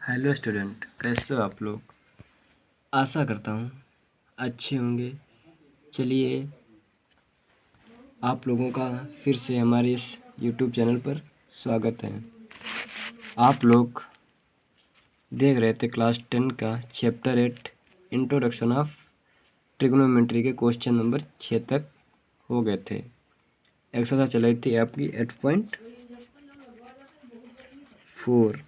Hello student, कैसे हो आप लोग। आशा करता हूँ अच्छे होंगे। चलिए, आप लोगों का फिर से हमारे इस यूट्यूब चैनल पर स्वागत है। आप लोग देख रहे थे क्लास 10 का चैप्टर 8 इंट्रोडक्शन ऑफ ट्रिग्नोमेट्री के क्वेश्चन नंबर 6 तक हो गए थे। एक्सरसाइज चलाई थी आपकी 8.4।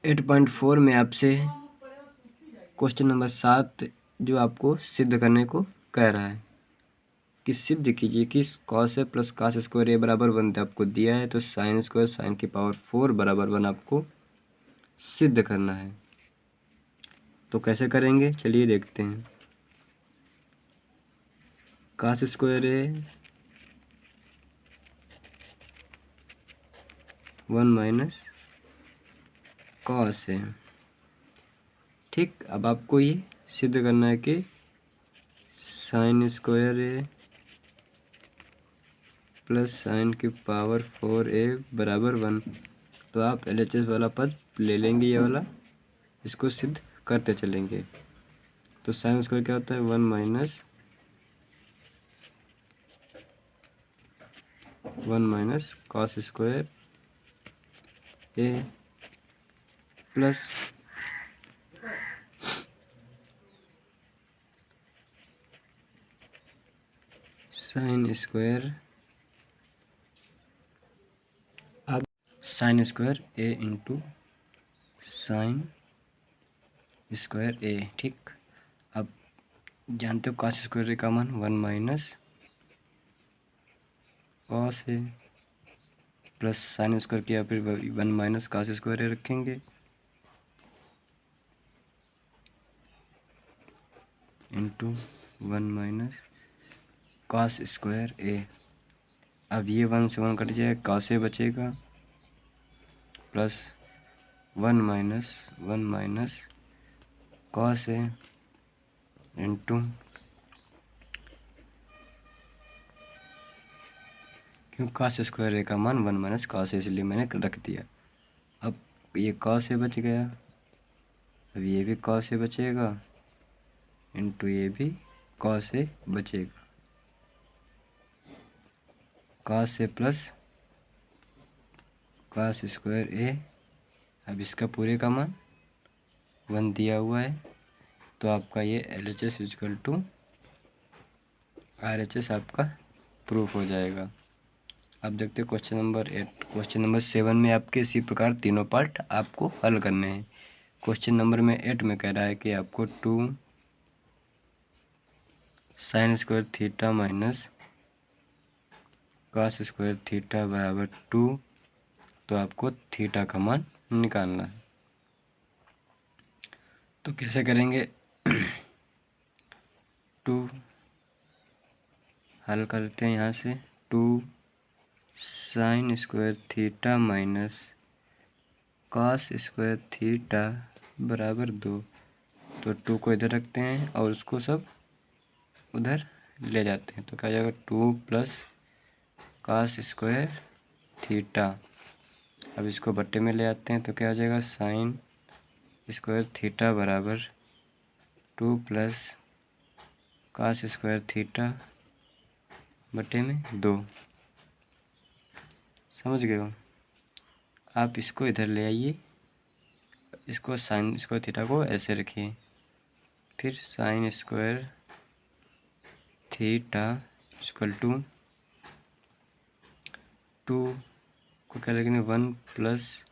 8.4 में आपसे क्वेश्चन नंबर 7 जो आपको सिद्ध करने को कह रहा है कि सिद्ध कीजिए कि cos a plus cos square A बराबर 1 आपको दिया है, तो साइन स्क्वायर साइन की पावर 4 बराबर 1 आपको सिद्ध करना है। तो कैसे करेंगे, चलिए देखते हैं। cos स्क्वायर ए 1 माइनस cos ए। ठीक, अब आपको ये सिद्ध करना है कि साइन स्क्वायर ए प्लस साइन की पावर 4a बराबर 1। तो आप LHS वाला पद ले लेंगे, ये वाला, इसको सिद्ध करते चलेंगे। तो साइन स्क्वायर क्या होता है, 1 माइनस कॉस स्क्वायर ए प्लस साइन स्क्वायर, अब साइन स्क्वायर ए इंटू साइन स्क्वायर ए। ठीक, अब जानते हो कॉस स्क्वायर ए का मान 1 minus cos A plus sine square किया, फिर 1 माइनस कॉस स्क्वायर ए रखेंगे इंटू 1 माइनस कॉस स्क्वायर ए। अब ये 1 से 1 कट जाए, कॉस ए बचेगा plus 1 minus cos A into, क्यों कॉस स्क्वायर ए का मान 1 माइनस कॉस ए, इसलिए मैंने रख दिया। अब ये कॉस ए बच गया, अब ये भी कॉस ए बचेगा इंटू ये भी कॉस ए बचेगा। Cos A plus cos square ए, अब इसका पूरे का मान 1 दिया हुआ है, तो आपका ये LHS इक्वल टू RHS आपका प्रूफ हो जाएगा। अब देखते हैं क्वेश्चन नंबर 8। क्वेश्चन नंबर 7 में आपके इसी प्रकार तीनों पार्ट आपको हल करने हैं। क्वेश्चन नंबर में 8 में कह रहा है कि आपको 2 sign square theta minus cos square theta बराबर 2, तो आपको थीटा का मान निकालना है। तो कैसे करेंगे 2 हल करते हैं यहाँ से। 2 sign square theta minus cos square theta बराबर 2, तो 2 को इधर रखते हैं और उसको सब उधर ले जाते हैं, तो क्या हो जाएगा 2 प्लस कॉस स्क्वायर थीटा। अब इसको बट्टे में ले आते हैं, तो क्या हो जाएगा साइन स्क्वायर थीटा बराबर 2 प्लस कॉस स्क्वायर थीटा बटे में 2। समझ गए हो। आप इसको इधर ले आइए, इसको साइन स्क्वायर थीटा को ऐसे रखिए, फिर sine square theta equal to 2 को क्या लिखेंगे 1 प्लस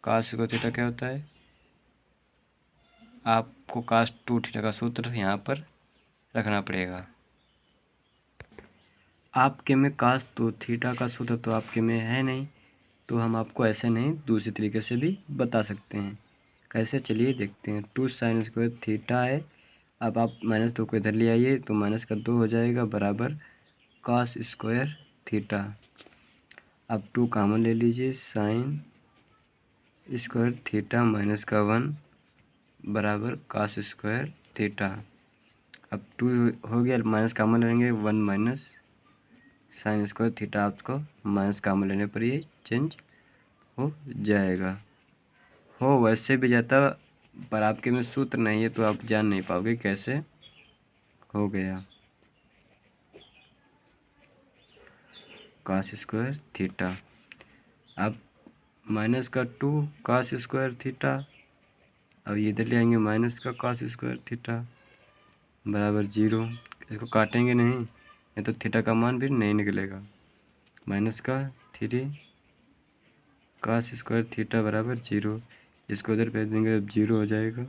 कॉस स्क्वायर थीटा क्या होता है, आपको कॉस 2 थीटा का सूत्र यहाँ पर रखना पड़ेगा। आपके में कॉस 2 थीटा का सूत्र तो आपके में है नहीं, तो हम आपको ऐसे नहीं दूसरी तरीके से भी बता सकते हैं। कैसे, चलिए देखते हैं। 2 साइन स्क्वायर थीटा है, अब आप -2 को इधर ले आइए, तो माइनस का 2 हो जाएगा बराबर कॉस स्क्वायर थीटा। अब 2 कॉमन ले लीजिए, साइन स्क्वायर थीटा माइनस का 1 बराबर कॉस स्क्वायर थीटा। अब 2 हो गया, माइनस कॉमन लेंगे, 1 माइनस साइन स्क्वायर थीटा, आपको माइनस कॉमन लेने पर ये चेंज हो जाएगा। हो वैसे भी जाता, पर आपके में सूत्र नहीं है तो आप जान नहीं पाओगे कैसे हो गया। cos स्क्वायर थीटा, अब माइनस का 2 cos स्क्वायर थीटा, अब ये इधर ले आएंगे माइनस का cos स्क्वायर थीटा बराबर 0। इसको काटेंगे नहीं, नहीं तो थीटा का मान भी नहीं निकलेगा। माइनस का 3 cos स्क्वायर थीटा बराबर 0, इसको उधर भेज देंगे, अब 0 हो जाएगा।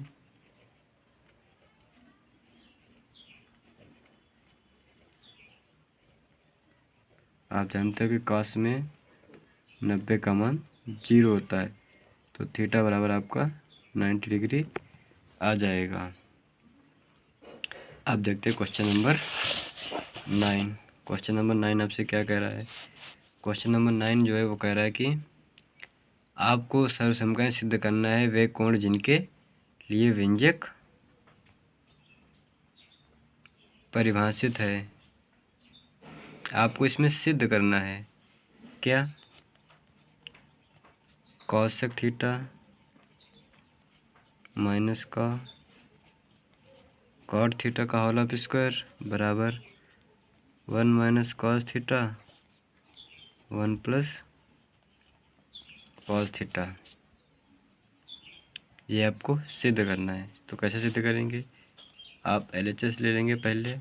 आप जानते हो कि cos में 90 का मान 0 होता है, तो थीटा बराबर आपका 90 डिग्री आ जाएगा। अब देखते हैं क्वेश्चन नंबर 9। क्वेश्चन नंबर 9 आपसे क्या कह रहा है? क्वेश्चन नंबर 9 जो है वो कह रहा है कि आपको सर्वसमकरण सिद्ध करना है वे कोण जिनके लिए व्यंजक परिभाषित है। आपको इसमें सिद्ध करना है क्या? कॉसेक थीटा माइनस का कॉट थीटा का होल ऑफ स्क्वायर बराबर 1 minus cos theta 1 plus cos theta, ये आपको सिद्ध करना है। तो कैसे सिद्ध करेंगे? आप LHS ले लेंगे पहले,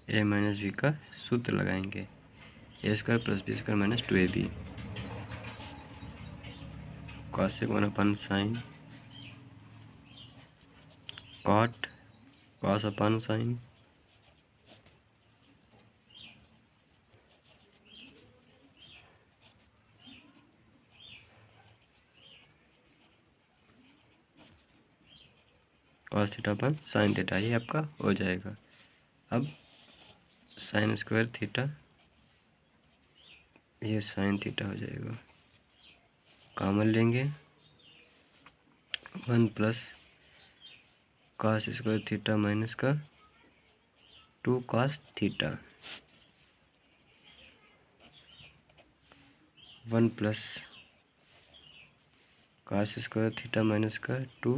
a माइनस बी का सूत्र लगाएंगे, A square plus B square minus 2ab cosec 1 अपन साइन कॉट कॉस अपन साइन कॉस थीटा अपन साइन थीटा, ये आपका हो जाएगा। अब साइन स्क्वायर थीटा, ये साइन थीटा हो जाएगा। कॉमन लेंगे 1 plus cos square theta minus का 2 cos theta 1 plus cos square theta minus का 2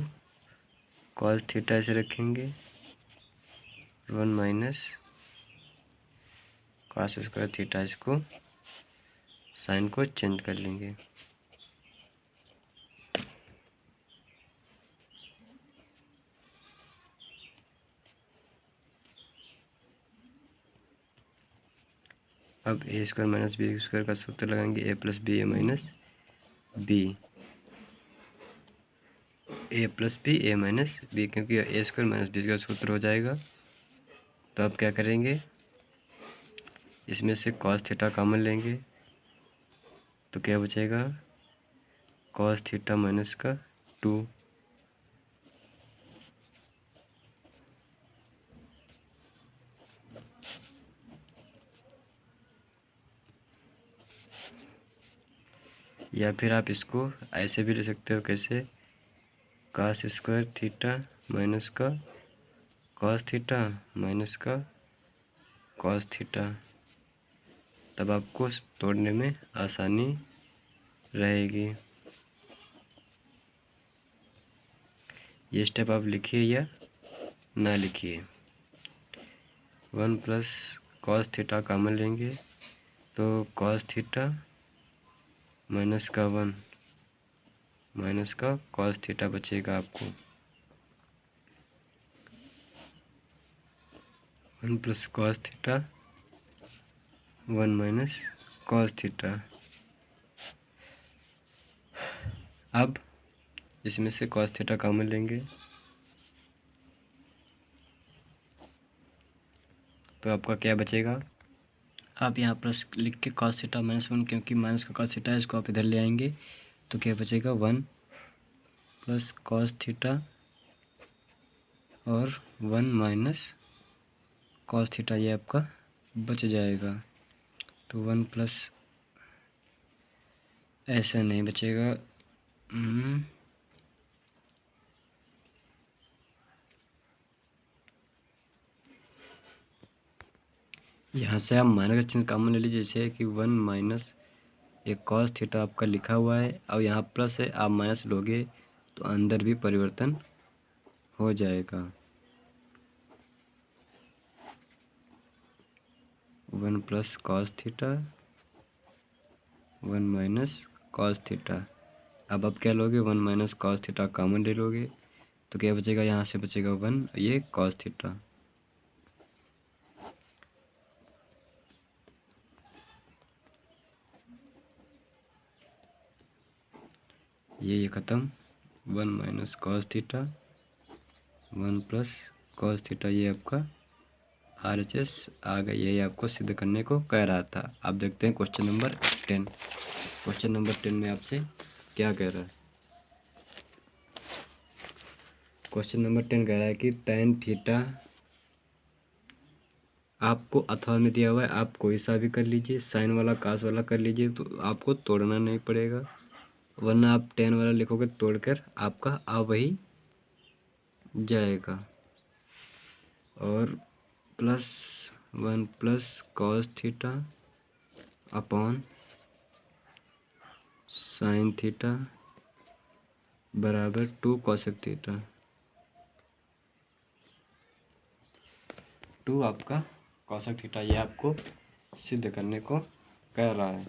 कॉस थीटा ऐसे रखेंगे 1 माइनस कॉस स्क्वायर थीटा, इसको साइन को चेंज कर लेंगे। अब ए स्क्वायर माइनस बी स्क्वायर का सूत्र लगाएंगे, ए प्लस बी ए माइनस बी, ए प्लस बी ए माइनस बी, क्योंकि ए स्क्वायर माइनस बी का सूत्र हो जाएगा। तो अब क्या करेंगे, इसमें से कॉस थीटा कॉमन लेंगे, तो क्या बचेगा कॉस थीटा माइनस का 2 या फिर आप इसको ऐसे भी ले सकते हो, कैसे कॉस स्क्वायर थीटा माइनस का कॉस थीटा माइनस का कॉस थीटा, तब आपको तोड़ने में आसानी रहेगी। ये स्टेप आप लिखिए या ना लिखिए। 1 प्लस कॉस थीटा कॉमन लेंगे, तो कॉस थीटा माइनस का 1 माइनस का कॉस थीटा बचेगा आपको। 1 plus cos theta 1 minus cos theta. अब इसमें से कॉस थीटा कॉमन लेंगे, तो आपका क्या बचेगा? आप यहाँ प्लस लिख के कॉस थीटा माइनस 1, क्योंकि माइनस का कॉस थीटा है, इसको आप इधर ले आएंगे, तो क्या बचेगा 1 प्लस कॉस थीटा और 1 माइनस कॉस थीटा, ये आपका बच जाएगा। तो 1 प्लस ऐसा नहीं बचेगा। यहाँ से आप माइनस का चिन्ह कॉमन ले लीजिए, जैसे कि 1 माइनस एक कॉस थीटा आपका लिखा हुआ है, और यहाँ प्लस है, आप माइनस लोगे तो अंदर भी परिवर्तन हो जाएगा। 1 plus cos theta 1 minus cos theta. अब आप क्या लोगे, 1 माइनस कॉस थीटा कॉमन ले लोगे तो क्या बचेगा, यहाँ से बचेगा 1, ये कॉस थीटा। ये ख़त्म। 1 minus cos theta 1 plus cos theta, ये आपका RHS आ गई। यही आपको सिद्ध करने को कह रहा था। आप देखते हैं क्वेश्चन नंबर 10। क्वेश्चन नंबर 10 में आपसे क्या कह रहा है। क्वेश्चन नंबर 10 कह रहा है कि tan थीटा आपको अथवा में दिया हुआ है, आप कोई सा भी कर लीजिए, साइन वाला कास वाला कर लीजिए, तो आपको तोड़ना नहीं पड़ेगा, वरना आप tan वाला लिखोगे तोड़कर आपका आ वही जाएगा। और plus 1 plus cos theta upon sine theta बराबर 2 कॉसेक थीटा। 2 आपका कॉसेक थीटा, ये आपको सिद्ध करने को कह रहा है।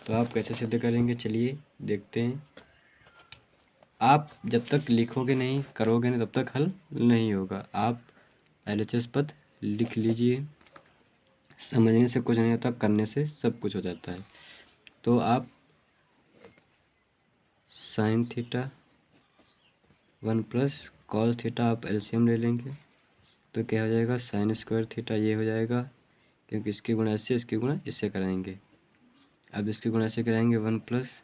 तो आप कैसे सिद्ध करेंगे, चलिए देखते हैं। आप जब तक लिखोगे नहीं, करोगे नहीं, तब तक हल नहीं होगा। आप LHS पद लिख लीजिए। समझने से कुछ नहीं होता, करने से सब कुछ हो जाता है। तो आप sine theta 1 plus cos theta आप LCM ले लेंगे तो क्या हो जाएगा, साइन स्क्वायर थीटा ये हो जाएगा, क्योंकि इसकी गुणा इससे, इसकी गुणा इससे कराएंगे। अब इसकी गुणा से कराएंगे 1 प्लस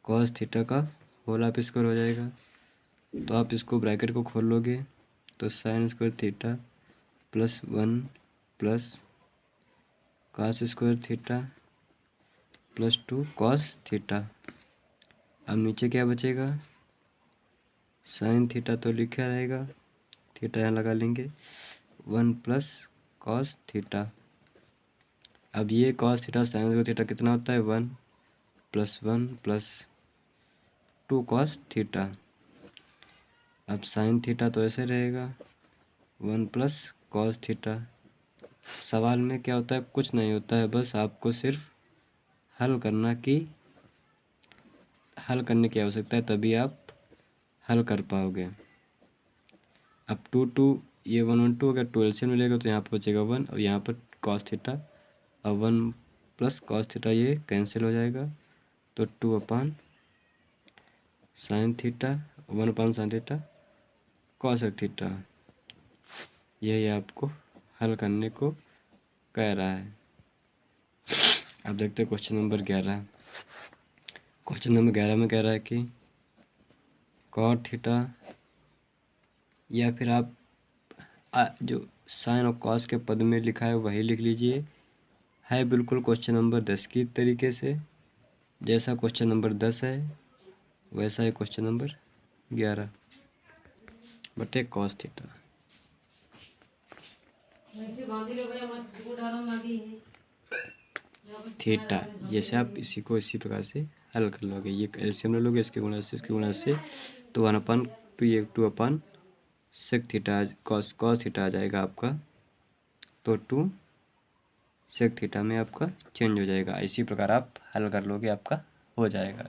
कॉस थीटा का होल हाफ स्क्वायर हो जाएगा। तो आप इसको ब्रैकेट को खोल लोगे तो sine square theta plus 1 plus cos square theta plus 2 cos theta. अब नीचे क्या बचेगा, साइन थीटा तो लिखा रहेगा, थीटा यहाँ लगा लेंगे, 1 प्लस कॉस थीटा। अब ये cos theta sine square theta कितना होता है, 1 प्लस 2 कॉस थीटा। अब साइन थीटा तो ऐसे रहेगा 1 प्लस कॉस थीटा। सवाल में क्या होता है, कुछ नहीं होता है, बस आपको सिर्फ हल करने की आवश्यकता है, तभी आप हल कर पाओगे। अब 2 ये 1 2 अगर 2 LCM मिलेगा तो यहाँ पर बचेगा 1, और यहाँ पर कॉस थीटा, अब 1 प्लस कॉस थीटा ये कैंसिल हो जाएगा, तो 2 अपान साइन थीटा 1 अपान साइन थीटा कॉसेक थीटा। यही आपको हल करने को कह रहा है। अब देखते हैं क्वेश्चन नंबर 11। क्वेश्चन नंबर 11 में कह रहा है कि कॉट थीटा, या फिर आप जो साइन और कॉस के पद में लिखा है वही लिख लीजिए। है बिल्कुल क्वेश्चन नंबर 10 की तरीके से, जैसा क्वेश्चन नंबर 10 है वैसा ही क्वेश्चन नंबर 11 बटे कॉस थीटा। थीटा, जैसे आप इसी को इसी प्रकार से हल कर लोगे, ये LCM ले लोगे, इसके गुणा से, इसके गुणा से, तो 1 अपान 2 ये 2 अपान सेक थीटा कॉस थीटा आ जाएगा आपका, तो 2 सेक थीटा में आपका चेंज हो जाएगा। इसी प्रकार आप हल कर लोगे, आपका हो जाएगा।